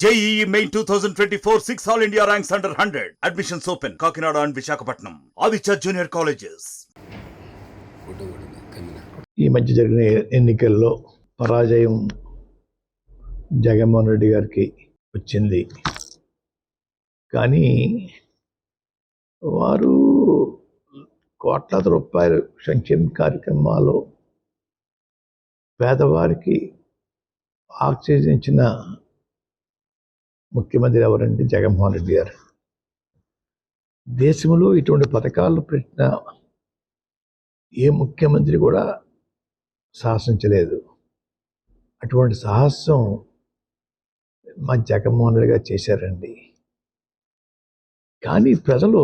JEE Main 2024 6 All India ranks under 100. Admissions open. Kakinada and Visakhapatnam. Aditya Junior Colleges. ఈ మధ్య జరిగిన ఎన్నికల్లో పరాజయం జగన్మోహన్ రెడ్డి గారికి వచ్చింది. కానీ వారు కోట్లాది రూపాయలు సంక్షేమ కార్యక్రమాలు పేదవారికి ఆక్సిజన్ ముఖ్యమంత్రి ఎవరంటే జగన్మోహన్ రెడ్డి గారు. దేశంలో ఇటువంటి పథకాలు పెట్టిన ఏ ముఖ్యమంత్రి కూడా సాహసించలేదు. అటువంటి సాహసం మా జగన్మోహన్ రెడ్డి గారు చేశారండి. కానీ ప్రజలు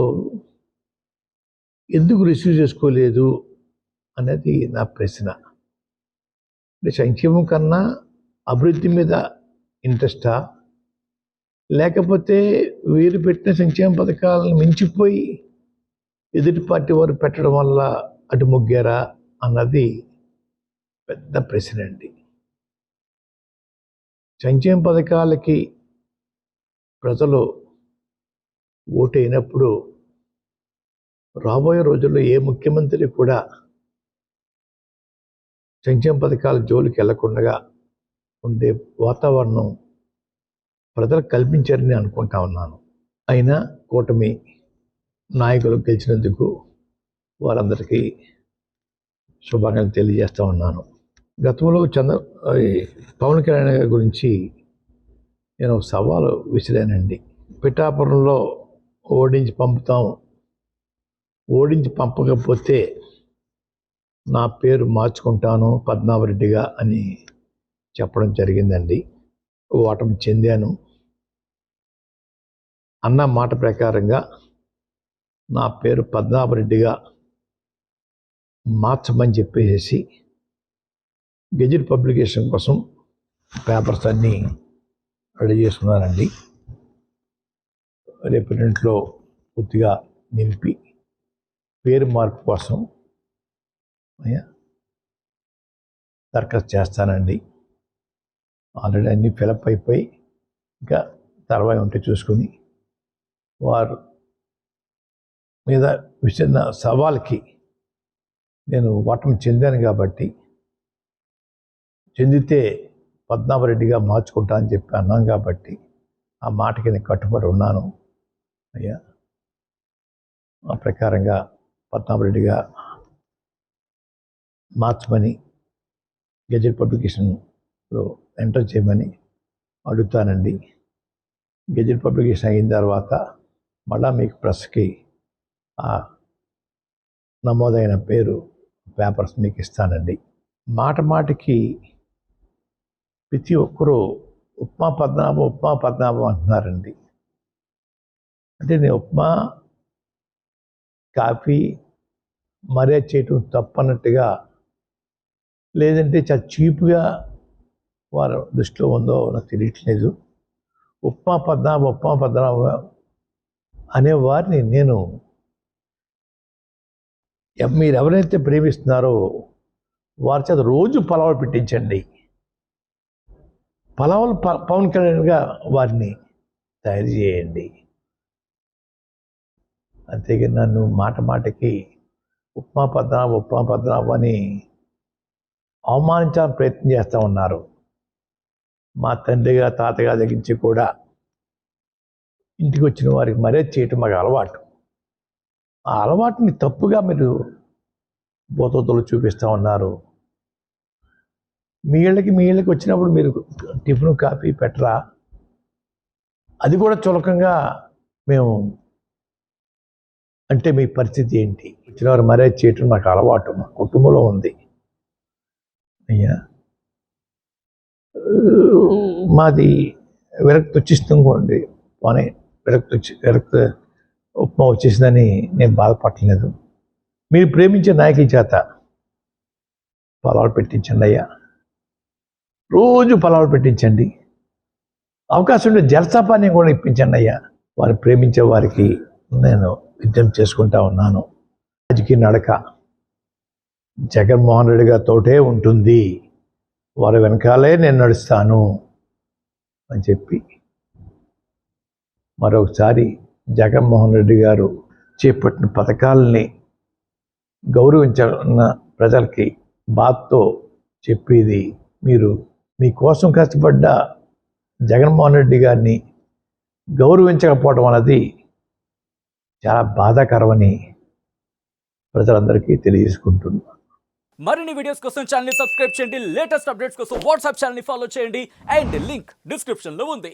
ఎందుకు రిసీవ్ చేసుకోలేదు అనేది నా ప్రశ్న. సంక్షేమం కన్నా అభివృద్ధి మీద ఇంట్రెస్టా, లేకపోతే వీరు పెట్టిన సంక్షేమ పథకాలను మించిపోయి ఎదుటి పార్టీ వారు పెట్టడం వల్ల అటు మొగ్గారా అన్నది పెద్ద ప్రశ్న అండి. సంక్షేమ పథకాలకి ప్రజలు ఓటైనప్పుడు రాబోయే రోజుల్లో ఏ ముఖ్యమంత్రి కూడా సంక్షేమ పథకాల జోలికి వెళ్లకుండా ఉండే వాతావరణం ప్రజలకు కల్పించారని అనుకుంటా ఉన్నాను. అయినా కూటమి నాయకులు గెలిచినందుకు వారందరికీ శుభాకాంక్షలు తెలియజేస్తూ ఉన్నాను. గతంలో పవన్ కళ్యాణ్ గారి గురించి నేను ఒక సవాలు విసిరానండి. పిఠాపురంలో ఓడించి పంపకపోతే నా పేరు మార్చుకుంటాను పద్మనాభరెడ్డిగా అని చెప్పడం జరిగిందండి. ఓటమి చెందాను. అన్న మాట ప్రకారంగా నా పేరు పద్మనాభరెడ్డిగా మార్చమని చెప్పేసి గెజిట్ పబ్లికేషన్ కోసం పేపర్స్ అన్నీ రెడీ చేసుకున్నానండి. రేపు ఇంట్లో పూర్తిగా నింపి పేరు మార్పు కోసం దరఖాస్తు చేస్తానండి. ఆల్రెడీ అన్నీ ఫిలప్ అయిపోయి ఇంకా తర్వాత ఉంటే చూసుకుని వారు మీద విసిరిన సవాల్కి నేను ఓటమి చెందాను కాబట్టి చెందితే పద్మనాభరెడ్డిగా మార్చుకుంటా అని చెప్పి అన్నాం కాబట్టి ఆ మాటకి నేను కట్టుబడి ఉన్నాను అయ్యా. ఆ ప్రకారంగా పద్మనాభరెడ్డిగా మార్చమని గెజెట్ పబ్లికేషన్లో ఎంటర్ చేయమని అడుగుతానండి. గెజెట్ పబ్లికేషన్ అయిన తర్వాత మళ్ళా మీకు ప్రెస్కి ఆ నమోదైన పేపర్స్ మీకు ఇస్తానండి. మాటికి ప్రతి ఒక్కరూ ఉప్మా పద్మనాభం అంటున్నారండి. అంటే నేను ఉప్మా కాఫీ మర్యాద చేయటం తప్పన్నట్టుగా, లేదంటే చాలా చీప్గా వారు దృష్టిలో ఉందో నాకు తెలియట్లేదు. ఉప్మా పద్మనాభం అనే వారిని నేను మీరు ఎవరైతే ప్రేమిస్తున్నారో వారి చేత రోజు పలావులు పెట్టించండి. పలావులు పవన్ కళ్యాణ్గా వారిని తయారు చేయండి. అంతేగా నన్ను మాటికి ఉప్మా పద్మనాభం అని అవమానించాలని ప్రయత్నం చేస్తూ ఉన్నారు. మా తండ్రిగా తాతగా దగ్గరించి కూడా ఇంటికి వచ్చిన వారికి మర్యాద చేయటం మాకు అలవాటు. ఆ అలవాటుని తప్పుగా మీరు బోతోతలు చూపిస్తూ ఉన్నారు. మీ ఇళ్ళకి వచ్చినప్పుడు మీరు టిఫిన్ కాఫీ పెట్టరా? అది కూడా చులకంగా మేము అంటే మీ పరిస్థితి ఏంటి? వచ్చిన వారు మర్యాద చేయటం మాకు అలవాటు, మా కుటుంబంలో ఉంది అయ్యా. మాది విరక్తి వచ్చేస్తుందండి. పోనీ విరక్తి ఉప్మా వచ్చేసిందని నేను బాధపడలేదు. మీరు ప్రేమించే నాయకుల చేత పలావులు పెట్టించండి అయ్యా. రోజు పలావులు పెట్టించండి. అవకాశం ఉంటే జలసాపాన్ని కూడా ఇప్పించండి అయ్యా. వారు ప్రేమించే వారికి నేను విజ్ఞప్తి చేసుకుంటా ఉన్నాను. రాజకీయ నడక జగన్మోహన్ రెడ్డి గారితోటే ఉంటుంది. వారి వెనకాలే నేను నడుస్తాను అని చెప్పి మరొకసారి జగన్మోహన్ రెడ్డి గారు చేపట్టిన పథకాలని గౌరవించాలన్న ప్రజలకి బాధతో చెప్పేది, మీరు మీకోసం కష్టపడ్డ జగన్మోహన్ రెడ్డి గారిని గౌరవించకపోవడం అన్నది చాలా బాధాకరమని ప్రజలందరికీ తెలియజేసుకుంటున్నాను. మరిన్ని వీడియోస్ కోసం ఛానల్ ని సబ్స్క్రైబ్ చేయండి. లేటెస్ట్ అప్డేట్స్ కోసం వాట్సాప్ ఛానల్ ని ఫాలో చేయండి. అండ్ లింక్ డిస్క్రిప్షన్ లో ఉంది.